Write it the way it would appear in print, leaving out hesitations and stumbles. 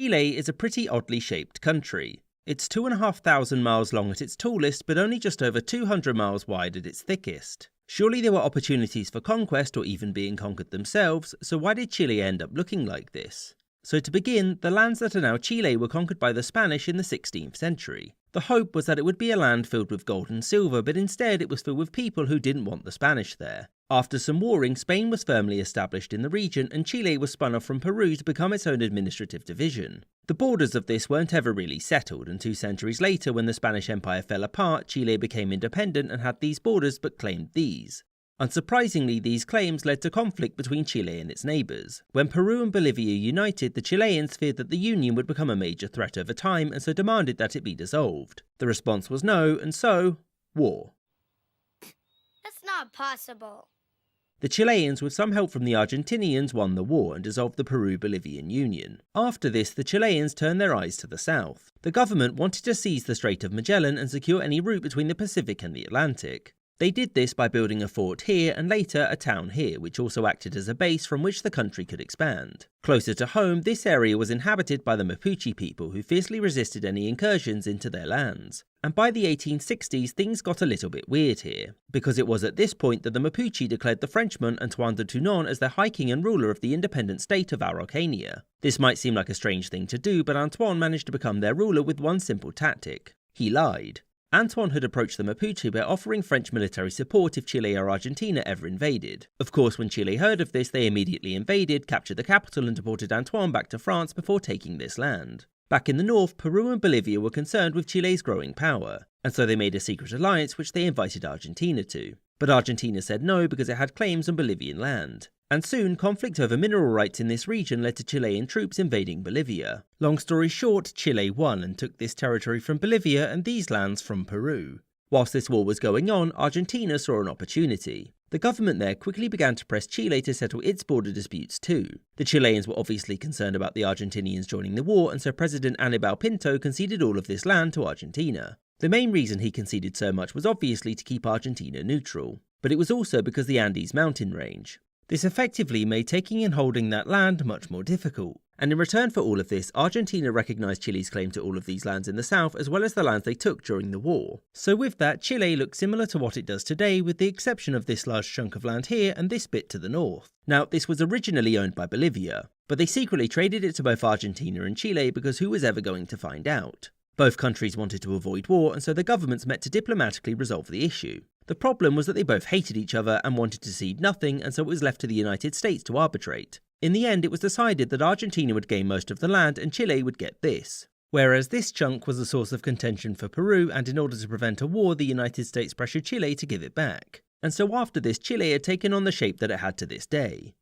Chile is a pretty oddly shaped country. It's 2,500 miles long at its tallest, but only just over 200 miles wide at its thickest. Surely there were opportunities for conquest or even being conquered themselves, so why did Chile end up looking like this? So to begin, the lands that are now Chile were conquered by the Spanish in the 16th century. The hope was that it would be a land filled with gold and silver, but instead it was filled with people who didn't want the Spanish there. After some warring, Spain was firmly established in the region and Chile was spun off from Peru to become its own administrative division. The borders of this weren't ever really settled, and 2 centuries later, when the Spanish Empire fell apart, Chile became independent and had these borders but claimed these. Unsurprisingly, these claims led to conflict between Chile and its neighbours. When Peru and Bolivia united, the Chileans feared that the union would become a major threat over time and so demanded that it be dissolved. The response was no, and so, war. That's not possible. The Chileans, with some help from the Argentinians, won the war and dissolved the Peru-Bolivian Union. After this, the Chileans turned their eyes to the south. The government wanted to seize the Strait of Magellan and secure any route between the Pacific and the Atlantic. They did this by building a fort here and later a town here, which also acted as a base from which the country could expand. Closer to home, this area was inhabited by the Mapuche people, who fiercely resisted any incursions into their lands. And by the 1860s, things got a little bit weird here, because it was at this point that the Mapuche declared the Frenchman Antoine de Tournon as their high king and ruler of the independent state of Araucania. This might seem like a strange thing to do, but Antoine managed to become their ruler with one simple tactic. He lied. Antoine had approached the Mapuche by offering French military support if Chile or Argentina ever invaded. Of course, when Chile heard of this, they immediately invaded, captured the capital and deported Antoine back to France before taking this land. Back in the north, Peru and Bolivia were concerned with Chile's growing power, and so they made a secret alliance which they invited Argentina to. But Argentina said no because it had claims on Bolivian land. And soon, conflict over mineral rights in this region led to Chilean troops invading Bolivia. Long story short, Chile won and took this territory from Bolivia and these lands from Peru. Whilst this war was going on, Argentina saw an opportunity. The government there quickly began to press Chile to settle its border disputes too. The Chileans were obviously concerned about the Argentinians joining the war, and so President Aníbal Pinto conceded all of this land to Argentina. The main reason he conceded so much was obviously to keep Argentina neutral, but it was also because the Andes mountain range. This effectively made taking and holding that land much more difficult. And in return for all of this, Argentina recognised Chile's claim to all of these lands in the south as well as the lands they took during the war. So with that, Chile looked similar to what it does today, with the exception of this large chunk of land here and this bit to the north. Now, this was originally owned by Bolivia, but they secretly traded it to both Argentina and Chile because who was ever going to find out? Both countries wanted to avoid war, and so the governments met to diplomatically resolve the issue. The problem was that they both hated each other and wanted to cede nothing, and so it was left to the United States to arbitrate. In the end, it was decided that Argentina would gain most of the land and Chile would get this. Whereas this chunk was a source of contention for Peru, and in order to prevent a war, the United States pressured Chile to give it back. And so after this, Chile had taken on the shape that it had to this day.